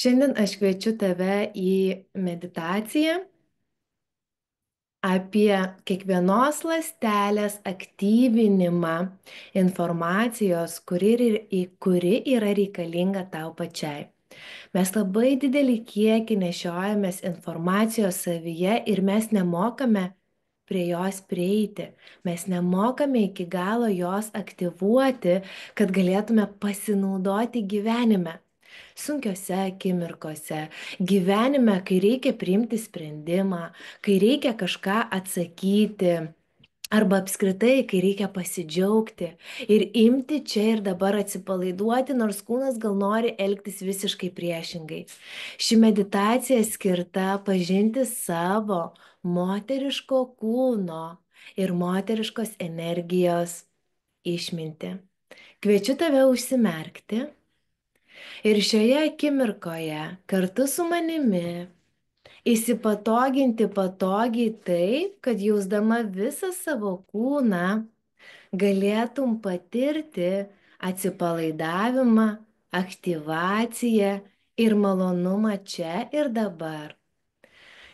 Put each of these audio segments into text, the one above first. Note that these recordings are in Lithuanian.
Šiandien aš kviečiu tave į meditaciją apie kiekvienos ląstelės aktyvinimą informacijos, kuri yra reikalinga tau pačiai. Mes labai didelį kiekį nešiojamės informacijos savyje ir mes nemokame prie jos prieiti. Mes nemokame iki galo jos aktyvuoti, kad galėtume pasinaudoti gyvenime. Sunkiose akimirkose, gyvenime, kai reikia priimti sprendimą, kai reikia kažką atsakyti, arba apskritai, kai reikia pasidžiaugti ir imti čia ir dabar atsipalaiduoti, nors kūnas gal nori elgtis visiškai priešingai. Ši meditacija skirta pažinti savo moteriško kūno ir moteriškos energijos išmintį. Kviečiu tave užsimerkti ir šioje akimirkoje kartu su manimi įsipatoginti patogiai taip, kad jausdama visą savo kūną galėtum patirti atsipalaidavimą, aktyvaciją ir malonumą čia ir dabar.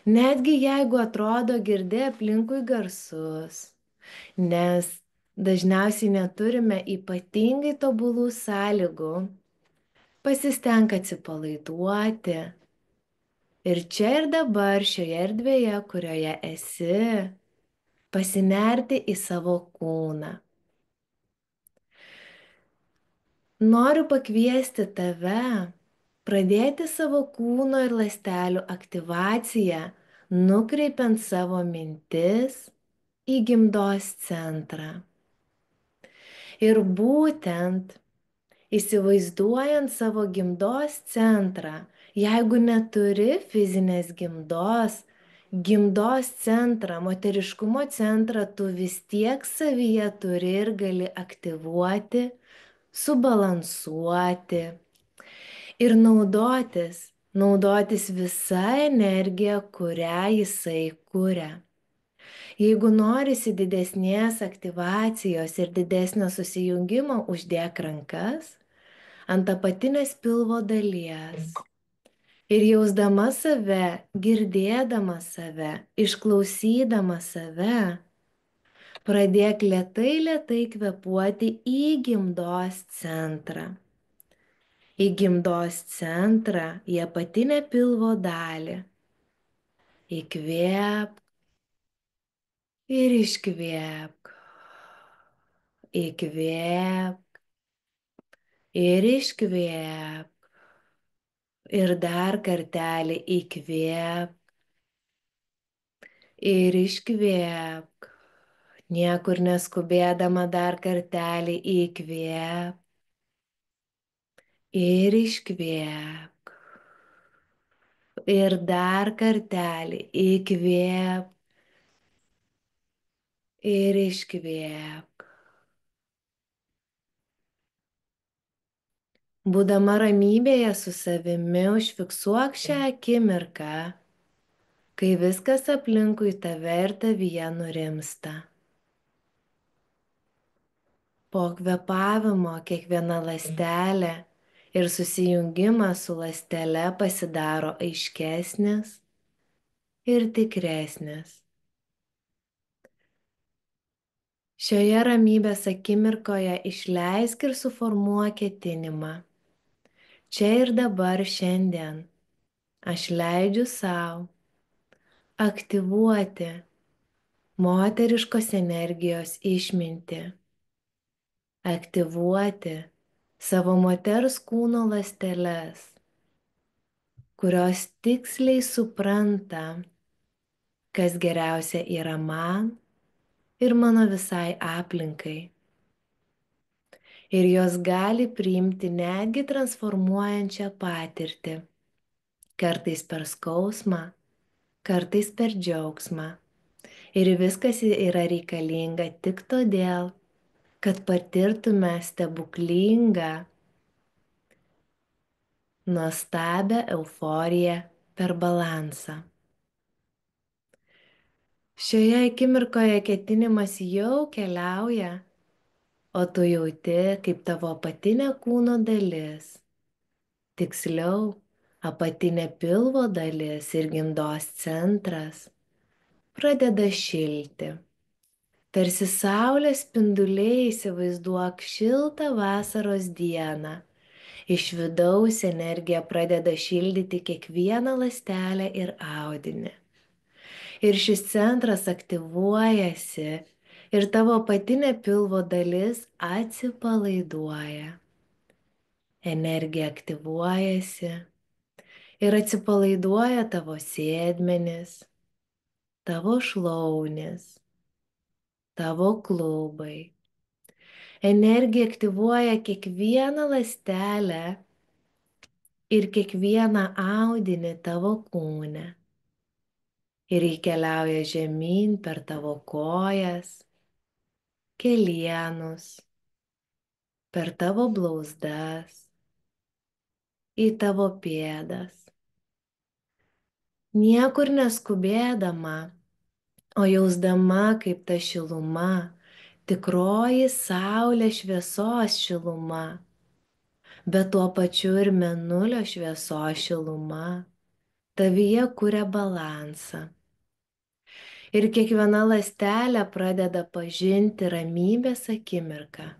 Netgi jeigu atrodo girdi aplinkui garsus, nes dažniausiai neturime ypatingai tobulų sąlygų, pasistenk atsipalaiduoti. Ir čia ir dabar šioje erdvėje, kurioje esi, pasinerti į savo kūną. Noriu pakviesti tave pradėti savo kūno ir ląstelių aktyvaciją, nukreipiant savo mintis į gimdos centrą. Ir būtent įsivaizduojant savo gimdos centrą, jeigu neturi fizinės gimdos centrą, moteriškumo centrą, tu vis tiek savyje turi ir gali aktyvuoti, subalansuoti ir naudotis visa energija, kurią jisai kuria. Jeigu norisi didesnės aktyvacijos ir didesnio susijungimo, uždėk rankas ant apatinės pilvo dalies. Ir jausdama save, girdėdama save, išklausydama save, pradėk lėtai kvėpuoti į gimdos centrą. Į gimdos centrą, į apatinę pilvo dalį. Įkvėpk ir iškvėpk. Įkvėpk ir iškvėpk. Ir dar kartelį įkvėpk ir iškvėpk. Niekur neskubėdama dar kartelį įkvėpk ir iškvėpk. Ir dar kartelį įkvėpk ir iškvėpk. Būdama ramybėje su savimi, užfiksuok šią akimirką, kai viskas aplinkui tave ir tavyje nurimsta. Po kvėpavimo kiekviena ląstelė ir susijungimas su ląstele pasidaro aiškesnis ir tikresnis. Šioje ramybės akimirkoje išleisk ir suformuok ketinimą. Čia ir dabar šiandien aš leidžiu sau aktyvuoti moteriškos energijos išmintį, aktyvuoti savo moters kūno ląsteles, kurios tiksliai supranta, kas geriausia yra man ir mano visai aplinkai. Ir jos gali priimti netgi transformuojančią patirtį, kartais per skausmą, kartais per džiaugsmą. Ir viskas yra reikalinga tik todėl, kad patirtume stebuklingą, nuostabią euforiją per balansą. Šioje akimirkoje ketinimas jau keliauja, o tu jauti, kaip tavo apatinė kūno dalis, tiksliau, Apatinė pilvo dalis ir gimdos centras pradeda šilti. Tarsi saulės spinduliai, įsivaizduok šiltą vasaros dieną. Iš vidaus energija pradeda šildyti kiekvieną ląstelę ir audinį. Ir šis centras aktyvuojasi ir tavo apatinė pilvo dalis atsipalaiduoja. Energija aktyvuojasi ir atsipalaiduoja tavo sėdmenis, tavo šlaunis, tavo klubai. Energija aktyvuoja kiekvieną ląstelę ir kiekvieną audinį tavo kūne. Ir jį keliauja žemyn per tavo kojas, kelienus, per tavo blauzdas, į tavo pėdas. Niekur neskubėdama, o jausdama, kaip ta šiluma, tikroji saulės šviesos šiluma, bet tuo pačiu ir mėnulio šviesos šiluma, tavyje kuria balansą. Ir kiekviena ląstelė pradeda pažinti ramybės akimirką,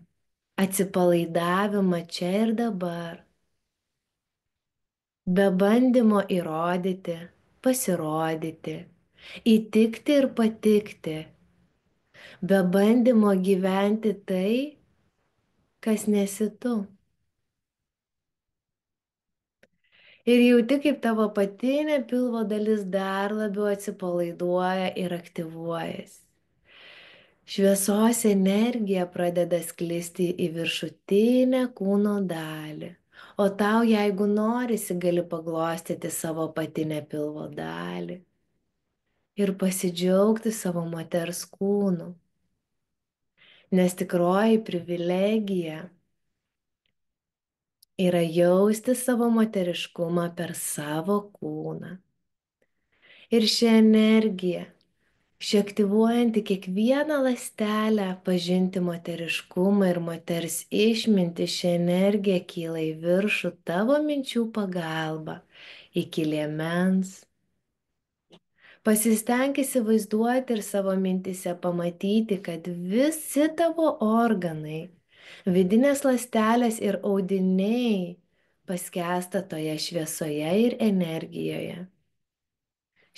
atsipalaidavimą čia ir dabar. Be bandymo įrodyti, pasirodyti, įtikti ir patikti. Be bandymo gyventi tai, kas nesi tu. Ir jauti, kaip tavo apatinė pilvo dalis dar labiau atsipalaiduoja ir aktyvuojasi. Šviesos energija pradeda sklisti į viršutinę kūno dalį. O tau, jeigu norisi, gali paglostyti savo apatinę pilvo dalį ir pasidžiaugti savo moters kūnu. Nes tikroji privilegija yra jausti savo moteriškumą per savo kūną. Ir ši energija, ši aktyvuojanti kiekvieną ląstelę, pažinti moteriškumą ir moters išmintį, ši energija kyla į viršų tavo minčių pagalba, iki liemens. Pasistenk įsivaizduoti ir savo mintise pamatyti, kad visi tavo organai, vidinės ląstelės ir audiniai paskęsta toje šviesoje ir energijoje.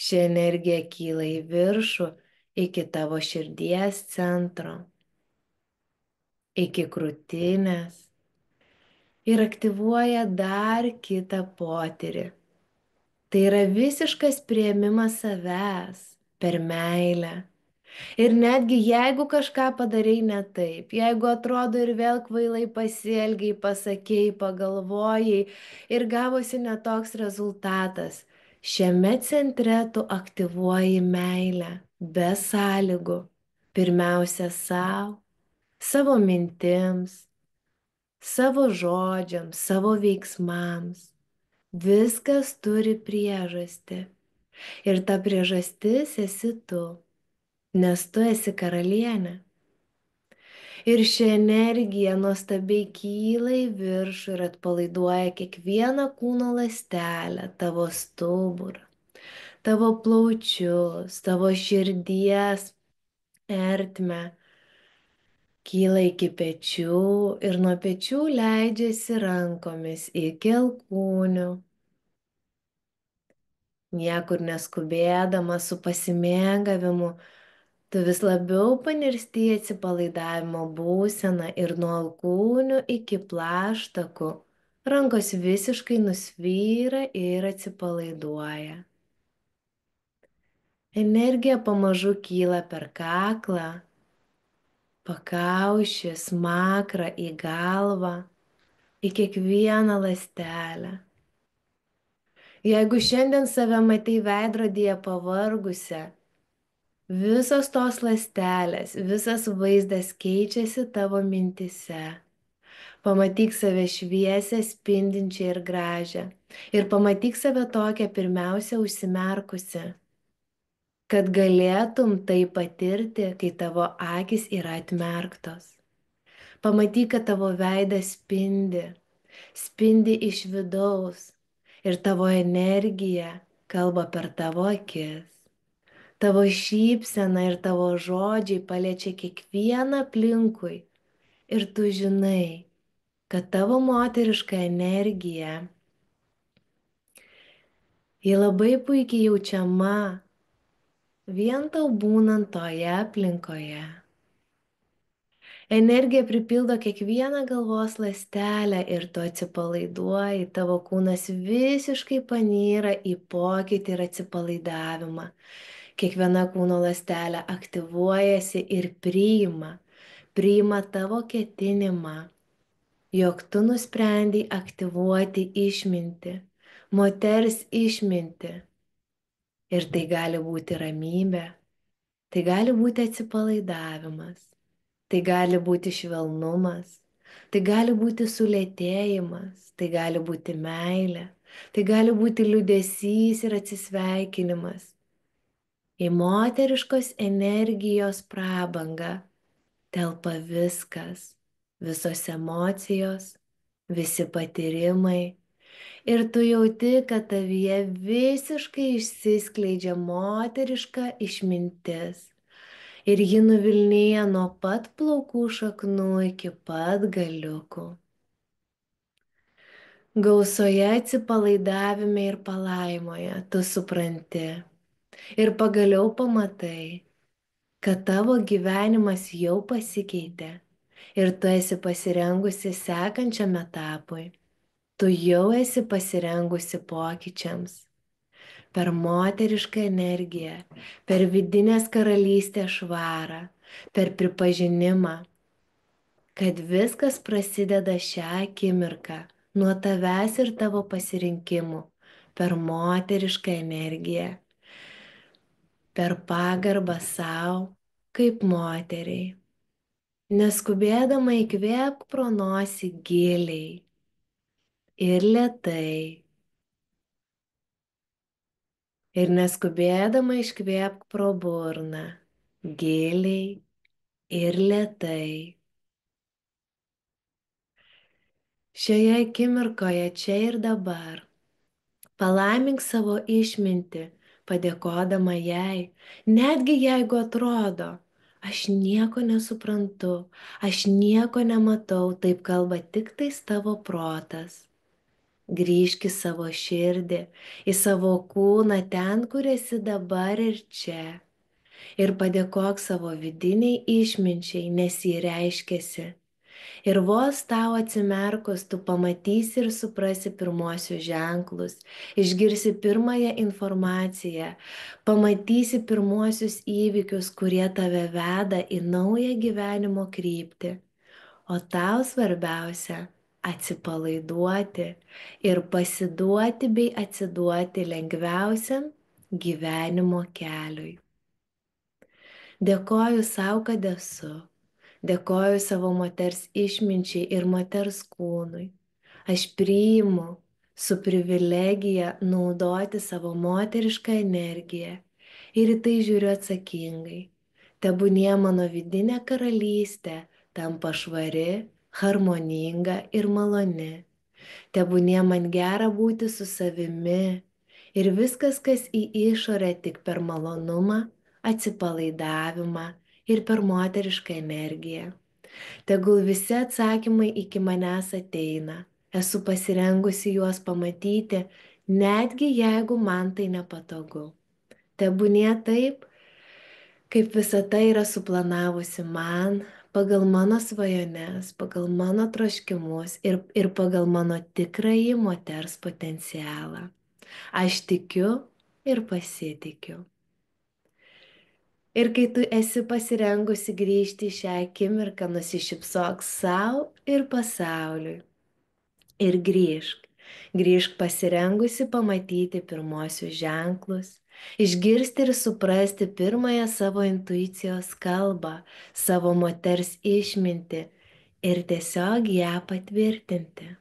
Ši energija kyla į viršų iki tavo širdies centro, iki krūtinės ir aktyvuoja dar kitą potyrį. Tai yra visiškas priėmimas savęs per meilę. Ir netgi jeigu kažką padarai ne taip, jeigu atrodo ir vėl kvailai pasielgiai, pasakėjai, pagalvojai ir gavosi netoks rezultatas, šiame centre tu aktyvuoji meilę be sąlygų. Pirmiausia savo, savo mintims, savo žodžiams, savo veiksmams. Viskas turi priežastį. Ir ta priežastis esi tu. Nes tu esi karalienė. Ir ši energija nuostabiai kyla į viršų ir atpalaiduoja kiekvieną kūno ląstelę, tavo stuburą, tavo plaučius, tavo širdies ertmę. Kyla iki pečių ir nuo pečių leidžiasi rankomis iki alkūnių. Niekur neskubėdama, su pasimėgavimu, tu vis labiau panirsti į atsipalaidavimo būseną ir nuo alkūnių iki plaštakų rankos visiškai nusvyra ir atsipalaiduoja. Energija pamažu kyla per kaklą, pakaušį, smakrą į galvą, į kiekvieną ląstelę. Jeigu šiandien save matai veidrodyje pavargusią, visos tos ląstelės, visas vaizdas keičiasi tavo mintise. Pamatyk save šviesią, spindinčią ir gražią. Ir pamatyk save tokią pirmiausia užsimerkusi, kad galėtum tai patirti, kai tavo akis yra atmerktos. Pamatyk, kad tavo veidas spindi, spindi iš vidaus. ir tavo energija kalba per tavo akis. Tavo šypsena ir tavo žodžiai paliečia kiekvieną aplinkui ir tu žinai, kad tavo moteriška energija, ji labai puikiai jaučiama vien tau būnant toje aplinkoje. Energija pripildo kiekvieną galvos ląstelę ir tu atsipalaiduoji, tavo kūnas visiškai panyra į pokytį ir atsipalaidavimą. Kiekviena kūno ląstelė aktyvuojasi ir priima tavo ketinimą, jog tu nusprendei aktyvuoti išmintį, moters išmintį. Ir tai gali būti ramybė, tai gali būti atsipalaidavimas, tai gali būti švelnumas, tai gali būti sulėtėjimas, tai gali būti meilė, tai gali būti liūdesys ir atsisveikinimas. Į moteriškos energijos prabangą telpa viskas, visos emocijos, visi patyrimai. Ir tu jauti, kad tavyje visiškai išsiskleidžia moteriška išmintis. Ir ji nuvilnyja nuo pat plaukų šaknų iki pat galiukų. Gausoje atsipalaidavime ir palaimoje tu supranti ir pagaliau pamatai, kad tavo gyvenimas jau pasikeitė ir tu esi pasirengusi sekančiam etapui. Tu jau esi pasirengusi pokyčiams. Per moterišką energiją, per vidinės karalystės švarą, per pripažinimą, kad viskas prasideda šią akimirką nuo tavęs ir tavo pasirinkimų, per moterišką energiją, per pagarbą savo kaip moteriai. Neskubėdama įkvėpk pro nosį giliai ir lėtai. Ir neskubėdama iškvėpk pro burną, giliai ir lėtai. Šioje akimirkoje čia ir dabar palaimink savo išmintį, padėkodama jai, netgi jeigu atrodo, aš nieko nesuprantu, aš nieko nematau, taip kalba tik tais tavo protas. Grįžk į savo širdį, į savo kūną ten, kur esi dabar ir čia. Ir padėkok savo vidiniai išminčiai, nes jį reiškiasi. Ir vos tau atsimerkus, tu pamatysi ir suprasi pirmosius ženklus, išgirsi pirmąją informaciją, pamatysi pirmosius įvykius, kurie tave veda į naują gyvenimo kryptį. O tau svarbiausia atsipalaiduoti ir pasiduoti bei atsiduoti lengviausiam gyvenimo keliui. Dėkoju savo, kad esu. Dėkoju savo moters išminčiai ir moters kūnui. Aš priimu su privilegija naudoti savo moterišką energiją ir į tai žiūriu atsakingai. Tebūnie mano vidinė karalystė tampa švari, harmoninga ir maloni. Tebūnie man gera būti su savimi ir viskas, kas į išorę tik per malonumą, atsipalaidavimą ir per moterišką energiją. Tegul visi atsakymai iki manęs ateina. Esu pasirengusi juos pamatyti, netgi jeigu man tai nepatogu. Tebūnie taip, kaip visata yra suplanavusi man, pagal mano svajones, pagal mano troškimus ir pagal mano tikrąjį moters potencialą. Aš tikiu ir pasitikiu. Ir kai tu esi pasirengusi grįžti į šią akimirką, nusišypsok savo ir pasauliui. Ir grįžk. Grįžk pasirengusi pamatyti pirmosius ženklus, išgirsti ir suprasti pirmąją savo intuicijos kalbą, savo moters išmintį ir tiesiog ją patvirtinti.